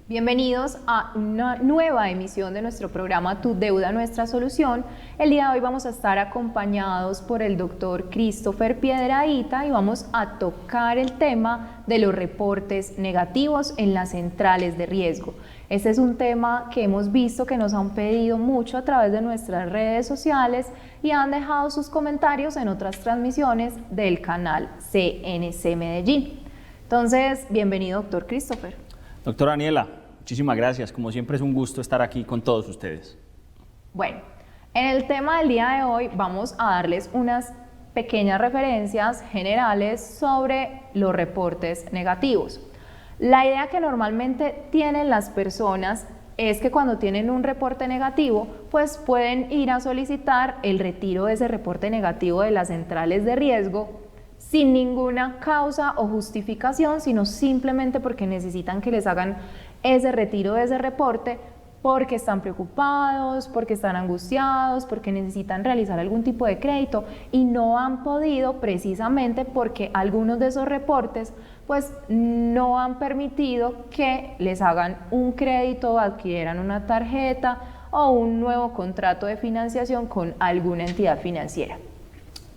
Bienvenidos a una nueva emisión de nuestro programa Tu Deuda, Nuestra Solución. El día de hoy vamos a estar acompañados por el doctor Christopher Piedrahita y vamos a tocar el tema de los reportes negativos en las centrales de riesgo. Este es un tema que hemos visto que nos han pedido mucho a través de nuestras redes sociales y han dejado sus comentarios en otras transmisiones del canal CNC Medellín. Entonces, bienvenido, doctor Christopher. Doctora Daniela, muchísimas gracias. Como siempre es un gusto estar aquí con todos ustedes. Bueno, en el tema del día de hoy vamos a darles unas pequeñas referencias generales sobre los reportes negativos. La idea que normalmente tienen las personas es que cuando tienen un reporte negativo, pues pueden ir a solicitar el retiro de ese reporte negativo de las centrales de riesgo sin ninguna causa o justificación, sino simplemente porque necesitan que les hagan ese retiro de ese reporte, porque están preocupados, porque están angustiados, porque necesitan realizar algún tipo de crédito y no han podido, precisamente porque algunos de esos reportes pues no han permitido que les hagan un crédito o adquieran una tarjeta o un nuevo contrato de financiación con alguna entidad financiera.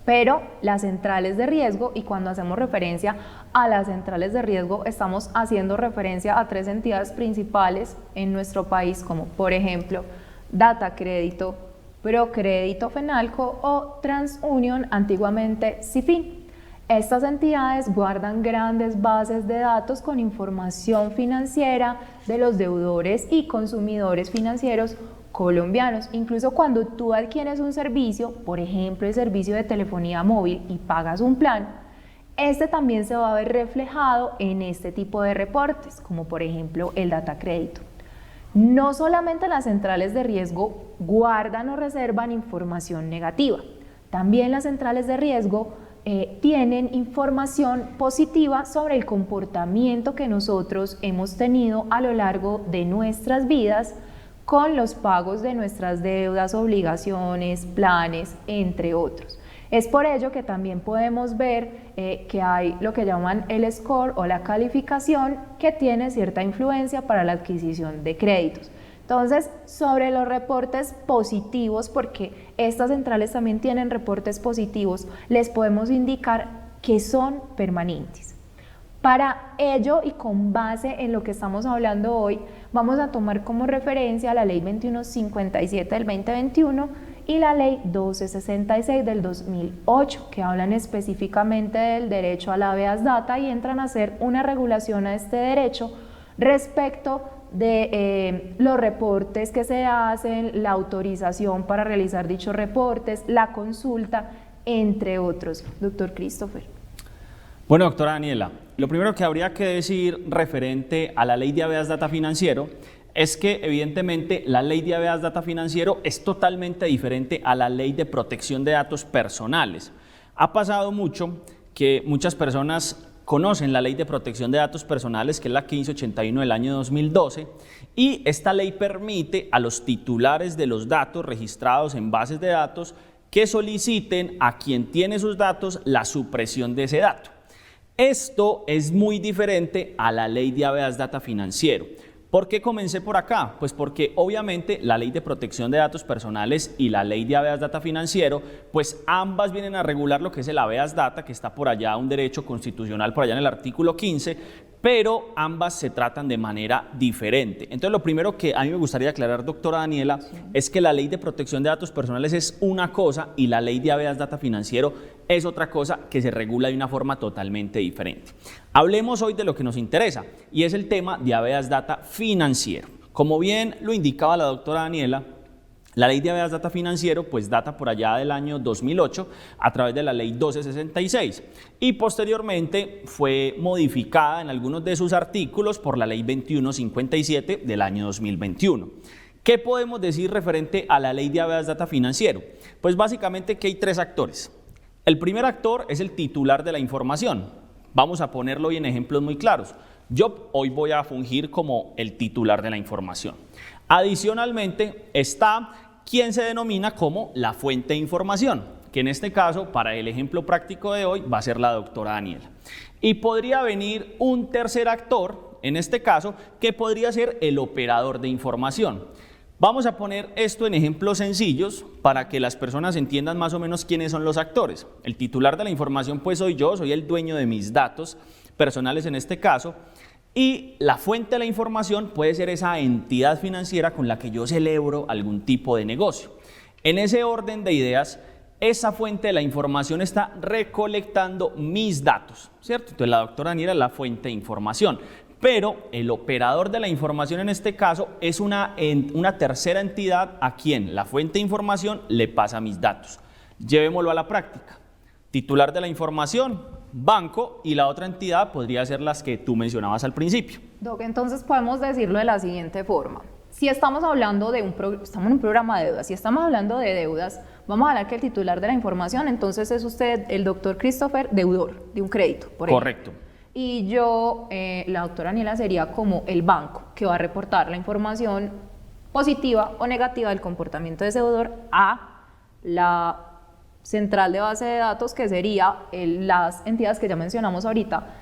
Pero las centrales de riesgo, y cuando hacemos referencia a las centrales de riesgo, estamos haciendo referencia a tres entidades principales en nuestro país, como por ejemplo Data Crédito, Procrédito Fenalco o TransUnion, antiguamente Cifin. Estas entidades guardan grandes bases de datos con información financiera de los deudores y consumidores financieros colombianos. Incluso cuando tú adquieres un servicio, por ejemplo el servicio de telefonía móvil, y pagas un plan, este también se va a ver reflejado en este tipo de reportes, como por ejemplo el Data Crédito. No solamente las centrales de riesgo guardan o reservan información negativa, también las centrales de riesgo tienen información positiva sobre el comportamiento que nosotros hemos tenido a lo largo de nuestras vidas con los pagos de nuestras deudas, obligaciones, planes, entre otros. Es por ello que también podemos ver que hay lo que llaman el score o la calificación, que tiene cierta influencia para la adquisición de créditos. Entonces, sobre los reportes positivos, porque estas centrales también tienen reportes positivos, les podemos indicar que son permanentes. Para ello, y con base en lo que estamos hablando hoy, vamos a tomar como referencia la Ley 2157 del 2021 y la Ley 1266 del 2008, que hablan específicamente del derecho a la habeas data y entran a hacer una regulación a este derecho respecto de los reportes que se hacen, la autorización para realizar dichos reportes, la consulta, entre otros. Doctor Christopher. Bueno, doctora Daniela, lo primero que habría que decir referente a la Ley de Habeas Data Financiero es que evidentemente la Ley de Habeas Data Financiero es totalmente diferente a la Ley de Protección de Datos Personales. Ha pasado mucho que muchas personas conocen la Ley de Protección de Datos Personales, que es la 1581 del año 2012, y esta ley permite a los titulares de los datos registrados en bases de datos que soliciten a quien tiene sus datos la supresión de ese dato. Esto es muy diferente a la Ley de Habeas Data Financiero. ¿Por qué comencé por acá? Pues porque obviamente la Ley de Protección de Datos Personales y la Ley de Habeas Data Financiero, pues ambas vienen a regular lo que es el Habeas Data, que está por allá, un derecho constitucional por allá en el artículo 15, pero ambas se tratan de manera diferente. Entonces, lo primero que a mí me gustaría aclarar, doctora Daniela, es que la Ley de Protección de Datos Personales es una cosa y la Ley de Habeas Data Financiero es otra cosa que se regula de una forma totalmente diferente. Hablemos hoy de lo que nos interesa y es el tema de Habeas Data Financiero. Como bien lo indicaba la doctora Daniela, la Ley de Habeas Data Financiero pues data por allá del año 2008 a través de la Ley 1266 y posteriormente fue modificada en algunos de sus artículos por la Ley 2157 del año 2021. ¿Qué podemos decir referente a la Ley de Habeas Data Financiero? Pues básicamente que hay tres actores. El primer actor es el titular de la información. Vamos a ponerlo hoy en ejemplos muy claros. Yo hoy voy a fungir como el titular de la información. Adicionalmente está quien se denomina como la fuente de información, que en este caso, para el ejemplo práctico de hoy, va a ser la doctora Daniela. Y podría venir un tercer actor en este caso, que podría ser el operador de información. Vamos a poner esto en ejemplos sencillos para que las personas entiendan más o menos quiénes son los actores. El titular de la información pues soy yo, soy el dueño de mis datos personales en este caso, y la fuente de la información puede ser esa entidad financiera con la que yo celebro algún tipo de negocio. En ese orden de ideas, esa fuente de la información está recolectando mis datos, ¿cierto? Entonces la doctora Daniela es la fuente de información, pero el operador de la información en este caso es una tercera entidad a quien la fuente de información le pasa mis datos. Llevémoslo a la práctica. Titular de la información, banco, y la otra entidad podría ser las que tú mencionabas al principio. Doc, entonces podemos decirlo de la siguiente forma. Si estamos hablando de estamos en un programa de deudas, si estamos hablando de deudas, vamos a hablar que el titular de la información, entonces es usted, el doctor Christopher, deudor de un crédito, por ejemplo. Correcto. Y yo, la doctora Daniela, sería como el banco que va a reportar la información positiva o negativa del comportamiento de ese deudor a la central de base de datos, que sería las entidades que ya mencionamos ahorita,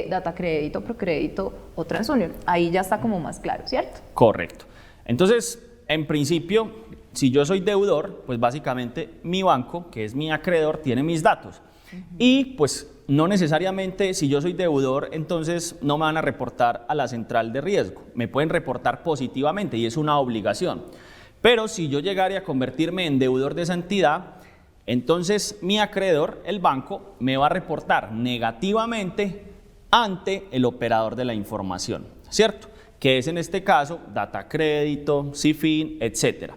Data Crédito, Procrédito o TransUnion. Ahí ya está como más claro, ¿cierto? Correcto. Entonces, en principio, si yo soy deudor, pues básicamente mi banco, que es mi acreedor, tiene mis datos. Y pues no necesariamente si yo soy deudor, entonces no me van a reportar a la central de riesgo. Me pueden reportar positivamente y es una obligación. Pero si yo llegara a convertirme en deudor de esa entidad, entonces mi acreedor, el banco, me va a reportar negativamente ante el operador de la información, ¿cierto? Que es en este caso Data Crédito, Cifin, etc.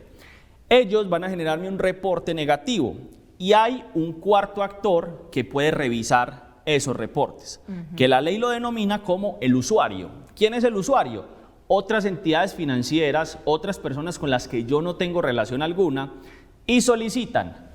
Ellos van a generarme un reporte negativo y hay un cuarto actor que puede revisar esos reportes, que la ley lo denomina como el usuario. ¿Quién es el usuario? Otras entidades financieras, otras personas con las que yo no tengo relación alguna y solicitan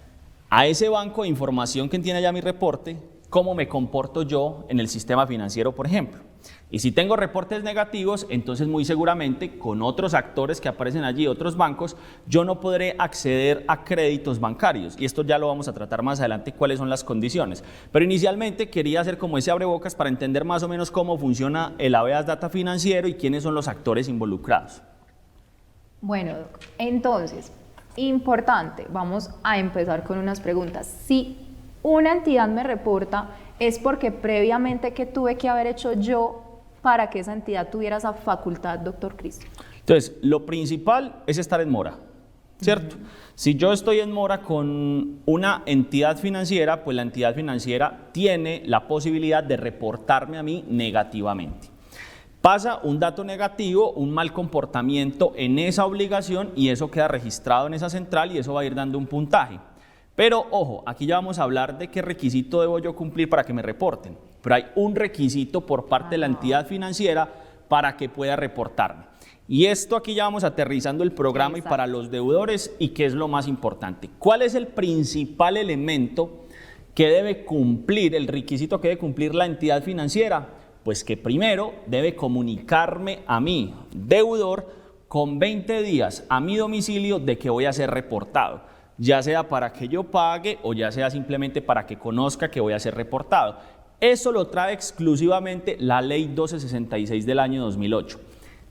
a ese banco de información que tiene ya mi reporte, cómo me comporto yo en el sistema financiero, por ejemplo. Y si tengo reportes negativos, entonces muy seguramente con otros actores que aparecen allí, otros bancos, yo no podré acceder a créditos bancarios. Y esto ya lo vamos a tratar más adelante, cuáles son las condiciones. Pero inicialmente quería hacer como ese abrebocas para entender más o menos cómo funciona el Habeas Data Financiero y quiénes son los actores involucrados. Bueno, Doc, entonces, importante, vamos a empezar con unas preguntas. Si una entidad me reporta, es porque previamente que tuve que haber hecho yo para que esa entidad tuviera esa facultad, doctor Cristo. Entonces, lo principal es estar en mora, ¿cierto? Si yo estoy en mora con una entidad financiera, pues la entidad financiera tiene la posibilidad de reportarme a mí negativamente. Pasa un dato negativo, un mal comportamiento en esa obligación y eso queda registrado en esa central y eso va a ir dando un puntaje. Pero ojo, aquí ya vamos a hablar de qué requisito debo yo cumplir para que me reporten. Pero hay un requisito por parte de la entidad financiera para que pueda reportarme. Y esto aquí ya vamos aterrizando el programa. Exacto. Y para los deudores, ¿y qué es lo más importante? ¿Cuál es el principal elemento que debe cumplir, el requisito que debe cumplir la entidad financiera? Pues que primero debe comunicarme a mí, deudor, con 20 días a mi domicilio de que voy a ser reportado, ya sea para que yo pague o ya sea simplemente para que conozca que voy a ser reportado. Eso lo trae exclusivamente la Ley 1266 del año 2008.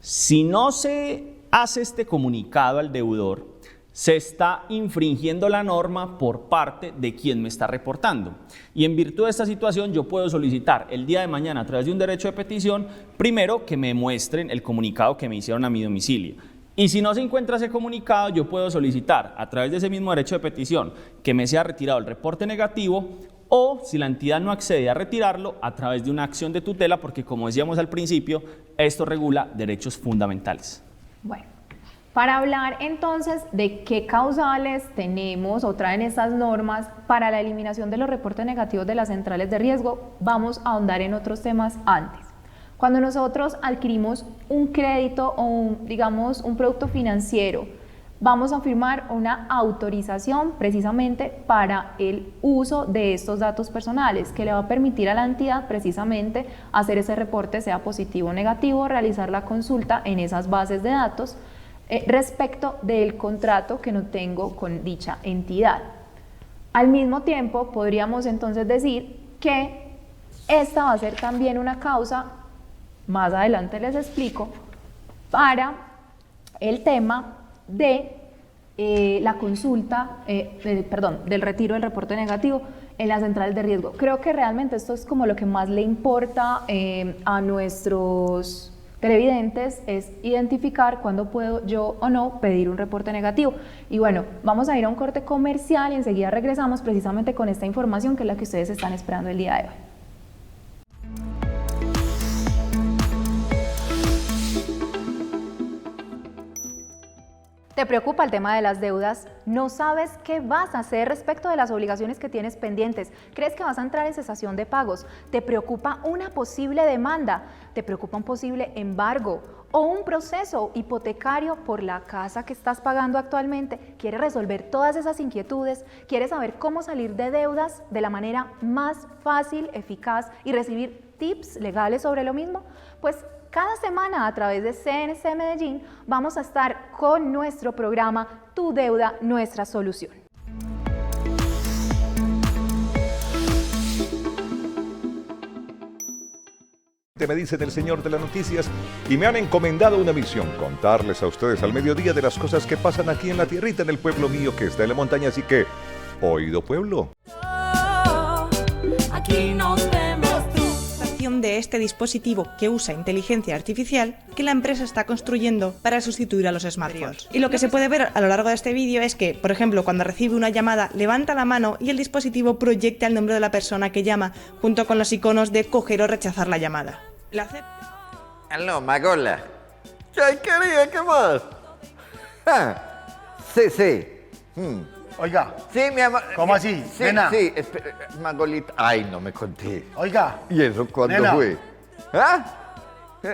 Si no se hace este comunicado al deudor, se está infringiendo la norma por parte de quien me está reportando. Y en virtud de esta situación yo puedo solicitar el día de mañana a través de un derecho de petición, primero que me muestren el comunicado que me hicieron a mi domicilio. Y si no se encuentra ese comunicado, yo puedo solicitar a través de ese mismo derecho de petición que me sea retirado el reporte negativo o, si la entidad no accede a retirarlo, a través de una acción de tutela, porque como decíamos al principio, esto regula derechos fundamentales. Bueno, para hablar entonces de qué causales tenemos o traen estas normas para la eliminación de los reportes negativos de las centrales de riesgo, vamos a ahondar en otros temas antes. Cuando nosotros adquirimos un crédito o digamos un producto financiero, vamos a firmar una autorización precisamente para el uso de estos datos personales que le va a permitir a la entidad precisamente hacer ese reporte, sea positivo o negativo, realizar la consulta en esas bases de datos respecto del contrato que no tengo con dicha entidad. Al mismo tiempo, podríamos entonces decir que esta va a ser también una causa más adelante les explico, para el tema de la consulta, del retiro del reporte negativo en las centrales de riesgo. Creo que realmente esto es como lo que más le importa a nuestros televidentes, es identificar cuándo puedo yo o no pedir un reporte negativo. Y bueno, vamos a ir a un corte comercial y enseguida regresamos precisamente con esta información que es la que ustedes están esperando el día de hoy. ¿Te preocupa el tema de las deudas? ¿No sabes qué vas a hacer respecto de las obligaciones que tienes pendientes? ¿Crees que vas a entrar en cesación de pagos? ¿Te preocupa una posible demanda? ¿Te preocupa un posible embargo? ¿O un proceso hipotecario por la casa que estás pagando actualmente? ¿Quieres resolver todas esas inquietudes? ¿Quieres saber cómo salir de deudas de la manera más fácil, eficaz y recibir tips legales sobre lo mismo? Pues cada semana a través de CNC Medellín vamos a estar con nuestro programa Tu Deuda, Nuestra Solución. Me dicen el señor de las noticias y me han encomendado una misión, contarles a ustedes al mediodía de las cosas que pasan aquí en la tierrita, en el pueblo mío que está en la montaña, así que, oído pueblo. Aquí nos vemos. De este dispositivo que usa inteligencia artificial que la empresa está construyendo para sustituir a los smartphones. Y lo que se puede ver a lo largo de este vídeo es que, por ejemplo, cuando recibe una llamada, levanta la mano y el dispositivo proyecta el nombre de la persona que llama, junto con los iconos de coger o rechazar la llamada. ¿La acepta? Aló, Magola. ¿Qué quería? ¿Qué más? Sí. Oiga. Sí, mi amor. ¿Cómo así? Sí, Nena. sí. Magolita. Ay, no me conté. Oiga. ¿Y eso cuándo Nena. fue? ¿Ah?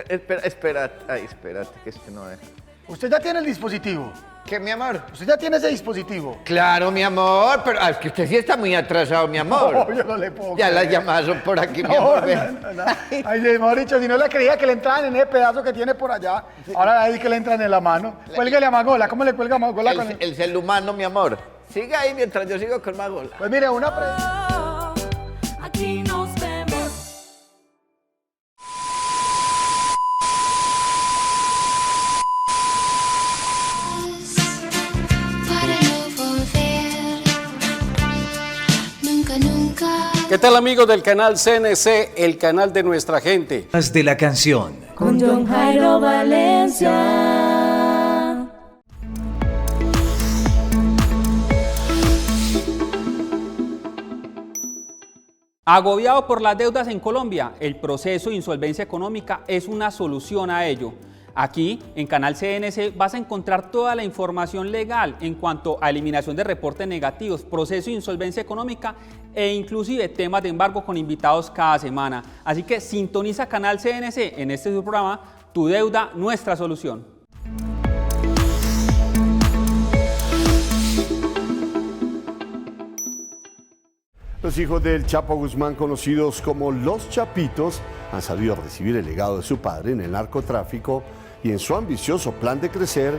Espérate. Ay, espérate, que es que no es. Usted ya tiene el dispositivo. ¿Qué, mi amor? Usted ya tiene ese dispositivo. Claro, mi amor, pero es que usted sí está muy atrasado, mi amor. No, yo no le puedo Ya las creer. llamadas son por aquí, mi No, amor. ven. no. Ay, mejor dicho, si no le creía que le entraban en ese pedazo que tiene por allá, ahora ahí que le entran en la mano. Cuélguele a Magola. ¿Cómo le cuelga a Magola con El ser humano, mi amor. Siga ahí mientras yo sigo con Magola. Pues mire, Aquí nos vemos. Para no volver, nunca. ¿Qué tal, amigos del canal CNC, el canal de nuestra gente? De la canción. Con John Jairo Valencia. Agobiado por las deudas en Colombia, el proceso de insolvencia económica es una solución a ello. Aquí, en Canal CNC, vas a encontrar toda la información legal en cuanto a eliminación de reportes negativos, proceso de insolvencia económica e inclusive temas de embargo con invitados cada semana. Así que sintoniza Canal CNC en este su programa, Tu Deuda, Nuestra Solución. Los hijos del Chapo Guzmán, conocidos como los Chapitos, han sabido recibir el legado de su padre en el narcotráfico y en su ambicioso plan de crecer,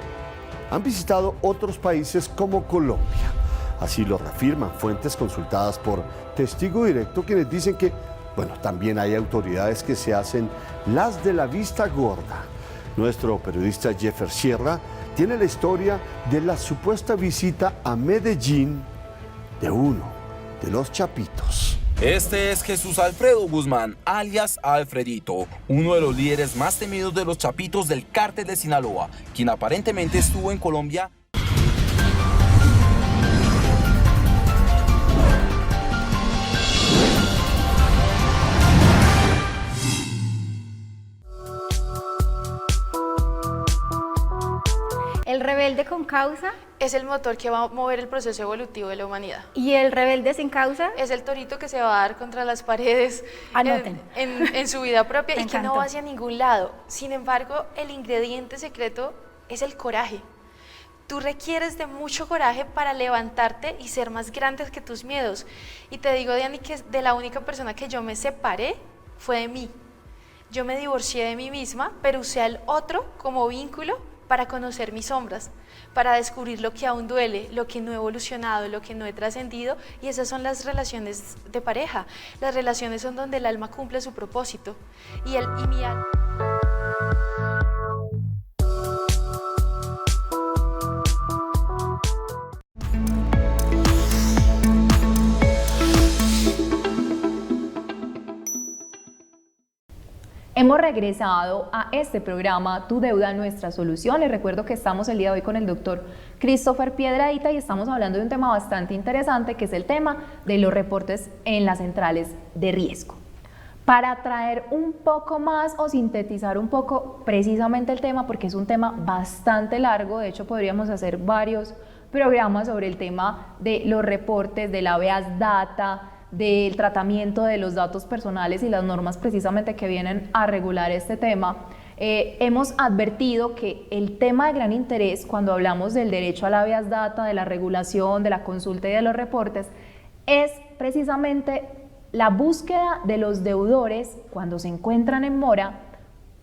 han visitado otros países como Colombia. Así lo reafirman fuentes consultadas por Testigo Directo, quienes dicen que, también hay autoridades que se hacen las de la vista gorda. Nuestro periodista Jeffer Sierra tiene la historia de la supuesta visita a Medellín de uno de los Chapitos. Este es Jesús Alfredo Guzmán, alias Alfredito, uno de los líderes más temidos de los Chapitos del Cártel de Sinaloa, quien aparentemente estuvo en Colombia. El rebelde con causa es el motor que va a mover el proceso evolutivo de la humanidad. y el rebelde sin causa. Es el torito que se va a dar contra las paredes Anoten. en su vida propia Me y que no encantó. va hacia ningún lado. Sin embargo, el ingrediente secreto es el coraje. Tú requieres de mucho coraje para levantarte y ser más grandes que tus miedos. Y te digo, Diani, que de la única persona que yo me separé fue de mí. Yo me divorcié de mí misma, pero usé al otro como vínculo para conocer mis sombras, para descubrir lo que aún duele, lo que no he evolucionado, lo que no he trascendido, y esas son las relaciones de pareja. Las relaciones son donde el alma cumple su propósito y mi alma. Hemos regresado a este programa Tu Deuda, Nuestra Solución. Les recuerdo que estamos el día de hoy con el doctor Christopher Piedradita y estamos hablando de un tema bastante interesante, que es el tema de los reportes en las centrales de riesgo. Para traer un poco más o sintetizar un poco precisamente el tema, porque es un tema bastante largo, de hecho podríamos hacer varios programas sobre el tema de los reportes, de la habeas data, del tratamiento de los datos personales y las normas precisamente que vienen a regular este tema. Hemos advertido que el tema de gran interés cuando hablamos del derecho a la habeas data, de la regulación, de la consulta y de los reportes, es precisamente la búsqueda de los deudores cuando se encuentran en mora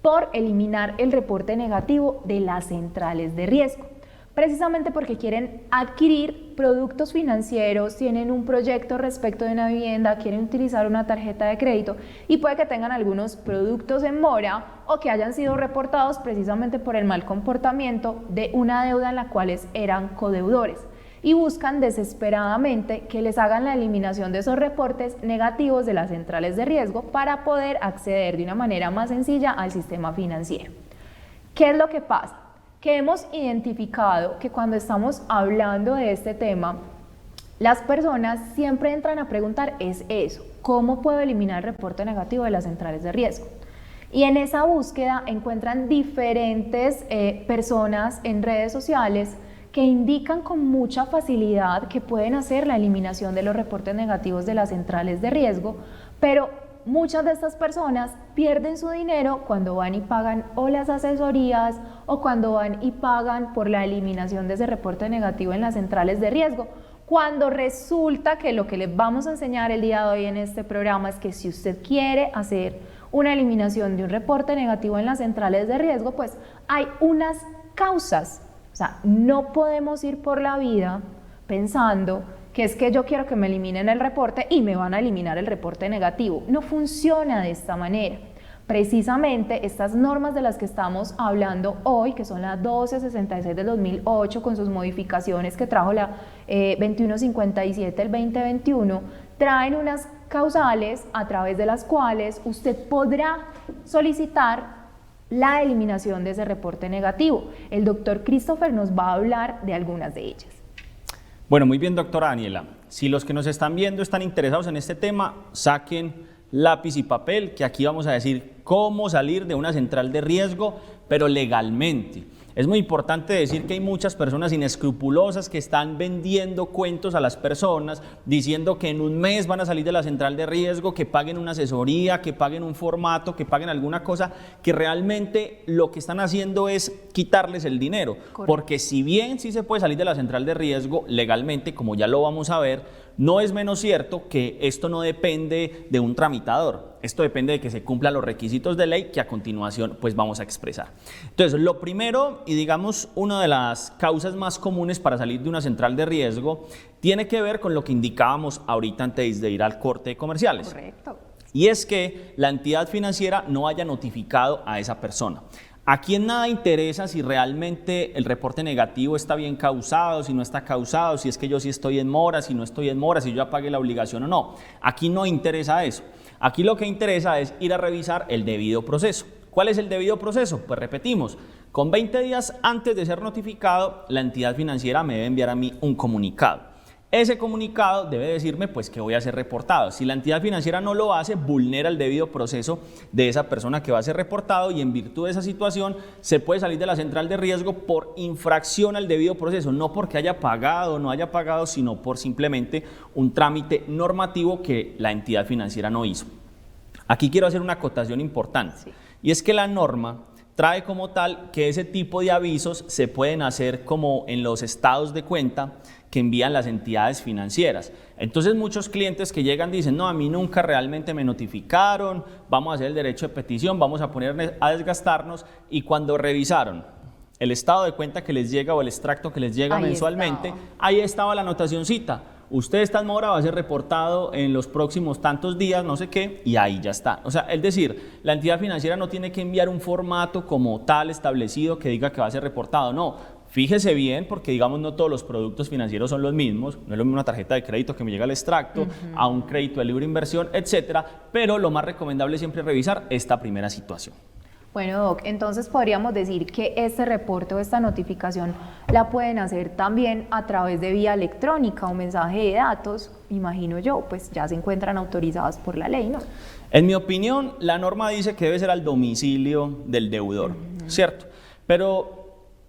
por eliminar el reporte negativo de las centrales de riesgo. Precisamente porque quieren adquirir productos financieros, tienen un proyecto respecto de una vivienda, quieren utilizar una tarjeta de crédito y puede que tengan algunos productos en mora o que hayan sido reportados precisamente por el mal comportamiento de una deuda en la cual eran codeudores y buscan desesperadamente que les hagan la eliminación de esos reportes negativos de las centrales de riesgo para poder acceder de una manera más sencilla al sistema financiero. ¿Qué es lo que pasa? Que hemos identificado que cuando estamos hablando de este tema, las personas siempre entran a preguntar es eso, ¿cómo puedo eliminar el reporte negativo de las centrales de riesgo? Y en esa búsqueda encuentran diferentes personas en redes sociales que indican con mucha facilidad que pueden hacer la eliminación de los reportes negativos de las centrales de riesgo, pero muchas de estas personas pierden su dinero cuando van y pagan o las asesorías o cuando van y pagan por la eliminación de ese reporte negativo en las centrales de riesgo, cuando resulta que lo que les vamos a enseñar el día de hoy en este programa es que si usted quiere hacer una eliminación de un reporte negativo en las centrales de riesgo, pues hay unas causas. O sea, no podemos ir por la vida pensando que es que yo quiero que me eliminen el reporte y me van a eliminar el reporte negativo. No funciona de esta manera. Precisamente estas normas de las que estamos hablando hoy, que son la 1266 del 2008 con sus modificaciones que trajo la 2157 del 2021, traen unas causales a través de las cuales usted podrá solicitar la eliminación de ese reporte negativo. El doctor Christopher nos va a hablar de algunas de ellas. Bueno, muy bien, doctora Daniela. Si los que nos están viendo están interesados en este tema, saquen lápiz y papel, que aquí vamos a decir cómo salir de una central de riesgo, pero legalmente. Es muy importante decir que hay muchas personas inescrupulosas que están vendiendo cuentos a las personas, diciendo que en un mes van a salir de la central de riesgo, que paguen una asesoría, que paguen un formato, que paguen alguna cosa, que realmente lo que están haciendo es quitarles el dinero. Correcto. Porque si bien sí se puede salir de la central de riesgo legalmente, como ya lo vamos a ver, no es menos cierto que esto no depende de un tramitador. Esto depende de que se cumplan los requisitos de ley que a continuación pues vamos a expresar. Entonces, lo primero y digamos una de las causas más comunes para salir de una central de riesgo tiene que ver con lo que indicábamos ahorita antes de ir al corte de comerciales. Correcto. Y es que la entidad financiera no haya notificado a esa persona. Aquí en nada interesa si realmente el reporte negativo está bien causado, si no está causado, si es que yo sí estoy en mora, si no estoy en mora, si yo ya pagué la obligación o no. Aquí no interesa eso. Aquí lo que interesa es ir a revisar el debido proceso. ¿Cuál es el debido proceso? Pues repetimos, con 20 días antes de ser notificado, la entidad financiera me debe enviar a mí un comunicado. Ese comunicado debe decirme pues que voy a ser reportado. Si la entidad financiera no lo hace, vulnera el debido proceso de esa persona que va a ser reportado y en virtud de esa situación se puede salir de la central de riesgo por infracción al debido proceso, no porque haya pagado o no haya pagado, sino por simplemente un trámite normativo que la entidad financiera no hizo. Aquí quiero hacer una acotación importante, sí. Y es que la norma trae como tal que ese tipo de avisos se pueden hacer como en los estados de cuenta que envían las entidades financieras. Entonces muchos clientes que llegan dicen, no, a mí nunca realmente me notificaron, vamos a hacer el derecho de petición, vamos a poner a desgastarnos, y cuando revisaron el estado de cuenta que les llega o el extracto que les llega Ahí mensualmente, estaba. ahí estaba la anotacioncita. Usted está en mora, va a ser reportado en los próximos tantos días, no sé qué, y ahí ya está. O sea, es decir, la entidad financiera no tiene que enviar un formato como tal establecido que diga que va a ser reportado, no. Fíjese bien, porque digamos no todos los productos financieros son los mismos, no es lo mismo una tarjeta de crédito que me llega al extracto, a un crédito de libre inversión, etcétera, pero lo más recomendable es siempre revisar esta primera situación. Bueno, Doc, entonces podríamos decir que este reporte o esta notificación la pueden hacer también a través de vía electrónica o mensaje de datos, imagino yo, pues ya se encuentran autorizadas por la ley, ¿no? En mi opinión, la norma dice que debe ser al domicilio del deudor, ¿cierto? Pero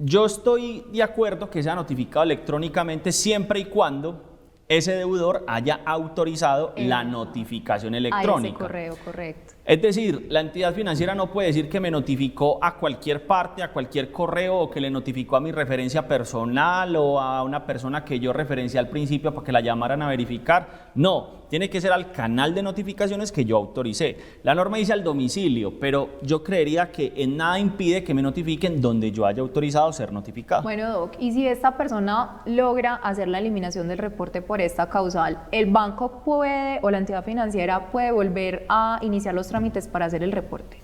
yo estoy de acuerdo que sea notificado electrónicamente siempre y cuando ese deudor haya autorizado la notificación electrónica. A ese correo, correcto. Es decir, la entidad financiera no puede decir que me notificó a cualquier parte, a cualquier correo, o que le notificó a mi referencia personal o a una persona que yo referencié al principio para que la llamaran a verificar. No, tiene que ser al canal de notificaciones que yo autoricé. La norma dice al domicilio, pero yo creería que en nada impide que me notifiquen donde yo haya autorizado ser notificado. Bueno, Doc, y si esta persona logra hacer la eliminación del reporte por esta causal, ¿el banco puede o la entidad financiera puede volver a iniciar los trámites para hacer el reporte?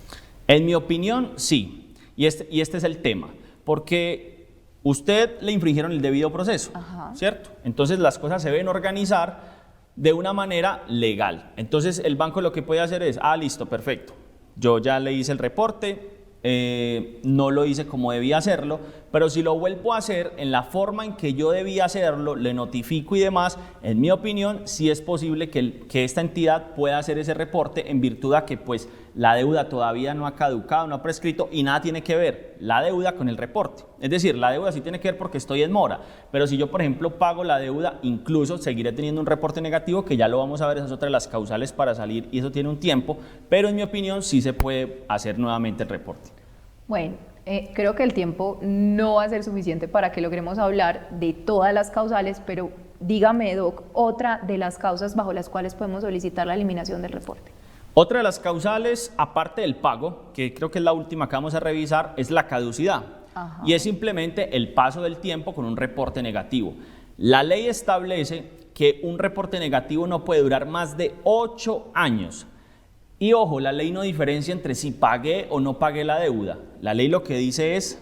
En mi opinión, sí. Y este es el tema. Porque usted le infringieron el debido proceso, ¿cierto? Entonces las cosas se deben organizar de una manera legal. Entonces el banco lo que puede hacer es, listo, perfecto. Yo ya le hice el reporte, no lo hice como debía hacerlo, pero si lo vuelvo a hacer en la forma en que yo debía hacerlo, le notifico y demás, en mi opinión, sí es posible que esta entidad pueda hacer ese reporte en virtud a que pues la deuda todavía no ha caducado, no ha prescrito y nada tiene que ver la deuda con el reporte. Es decir, la deuda sí tiene que ver porque estoy en mora, pero si yo, por ejemplo, pago la deuda, incluso seguiré teniendo un reporte negativo, que ya lo vamos a ver, esa es otra de las causales para salir y eso tiene un tiempo, pero en mi opinión sí se puede hacer nuevamente el reporte. Bueno, creo que el tiempo no va a ser suficiente para que logremos hablar de todas las causales, pero dígame, Doc, otra de las causas bajo las cuales podemos solicitar la eliminación del reporte. Otra de las causales, aparte del pago, que creo que es la última que vamos a revisar, es la caducidad. Y es simplemente el paso del tiempo con un reporte negativo. La ley establece que un reporte negativo no puede durar más de 8 años. Y ojo, la ley no diferencia entre si pagué o no pagué la deuda. La ley lo que dice es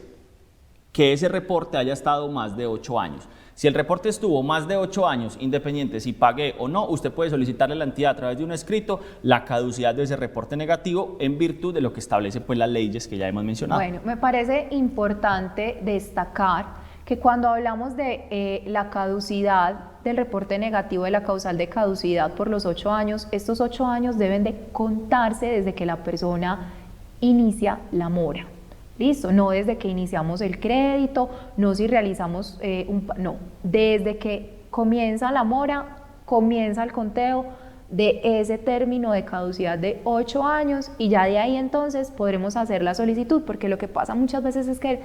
que ese reporte haya estado más de 8 años. Si el reporte estuvo más de 8 años, independiente si pagué o no, usted puede solicitarle a la entidad a través de un escrito la caducidad de ese reporte negativo en virtud de lo que establece pues las leyes que ya hemos mencionado. Bueno, me parece importante destacar que cuando hablamos de la caducidad del reporte negativo de la causal de caducidad por los 8 años, estos 8 años deben de contarse desde que la persona inicia la mora. Listo, no desde que iniciamos el crédito, no si realizamos no, desde que comienza la mora, comienza el conteo de ese término de caducidad de 8 años y ya de ahí entonces podremos hacer la solicitud, porque lo que pasa muchas veces es que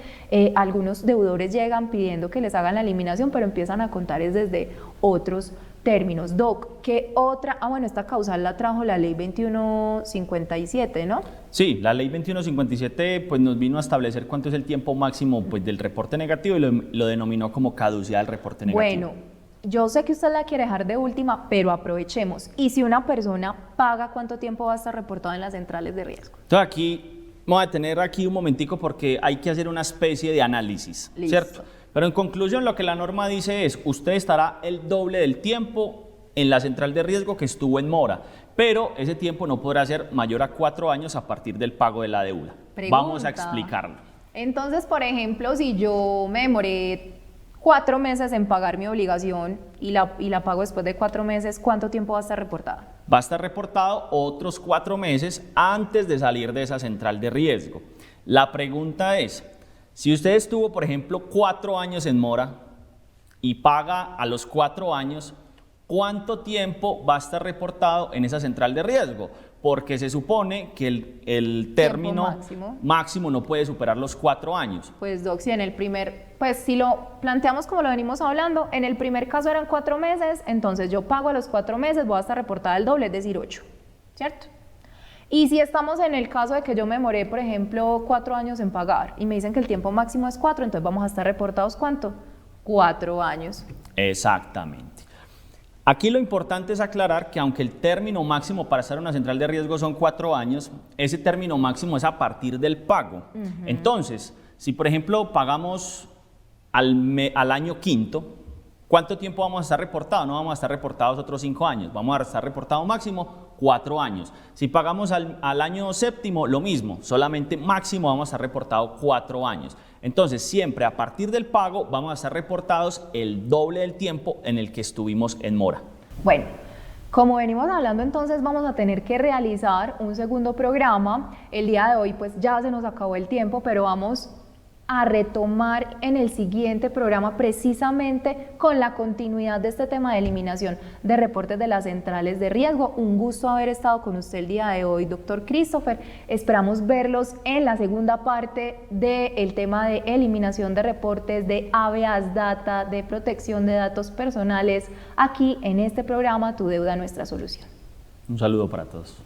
algunos deudores llegan pidiendo que les hagan la eliminación, pero empiezan a contar es desde otros términos. Doc, ¿qué otra? Bueno, esta causal la trajo la ley 2157, ¿no? Sí, la ley 2157 pues nos vino a establecer cuánto es el tiempo máximo pues del reporte negativo y lo denominó como caducidad del reporte negativo. Bueno, yo sé que usted la quiere dejar de última, pero aprovechemos. Y si una persona paga, ¿cuánto tiempo va a estar reportado en las centrales de riesgo? Entonces aquí vamos a detener aquí un momentico porque hay que hacer una especie de análisis, ¿cierto? Pero en conclusión lo que la norma dice es, usted estará el doble del tiempo en la central de riesgo que estuvo en mora, pero ese tiempo no podrá ser mayor a 4 años a partir del pago de la deuda. Vamos a explicarlo. Entonces, por ejemplo, si yo me demoré 4 meses en pagar mi obligación y la pago después de 4 meses, ¿cuánto tiempo va a estar reportada? Va a estar reportado otros 4 meses antes de salir de esa central de riesgo. La pregunta es, si usted estuvo, por ejemplo, 4 años en mora y paga a los 4 años, ¿cuánto tiempo va a estar reportado en esa central de riesgo? Porque se supone que el término máximo no puede superar los 4 años. Pues Doc, si si lo planteamos como lo venimos hablando, en el primer caso eran 4 meses, entonces yo pago a los 4 meses, voy a estar reportada el doble, es decir, 8, ¿cierto? Y si estamos en el caso de que yo me demoré, por ejemplo, 4 años en pagar y me dicen que el tiempo máximo es 4, entonces vamos a estar reportados ¿cuánto? 4 años. Exactamente. Aquí lo importante es aclarar que aunque el término máximo para hacer una central de riesgo son 4 años, ese término máximo es a partir del pago. Entonces, si por ejemplo pagamos al año quinto, ¿cuánto tiempo vamos a estar reportados? No vamos a estar reportados otros 5 años, vamos a estar reportados máximo 4 años. Si pagamos al año séptimo, lo mismo, solamente máximo vamos a estar reportados 4 años. Entonces, siempre a partir del pago vamos a estar reportados el doble del tiempo en el que estuvimos en mora. Bueno, como venimos hablando, entonces vamos a tener que realizar un segundo programa. El día de hoy pues ya se nos acabó el tiempo, pero vamos a retomar en el siguiente programa precisamente con la continuidad de este tema de eliminación de reportes de las centrales de riesgo. Un gusto haber estado con usted el día de hoy, doctor Christopher. Esperamos verlos en la segunda parte del tema de eliminación de reportes, de habeas data, de protección de datos personales, aquí en este programa Tu Deuda, Nuestra Solución. Un saludo para todos.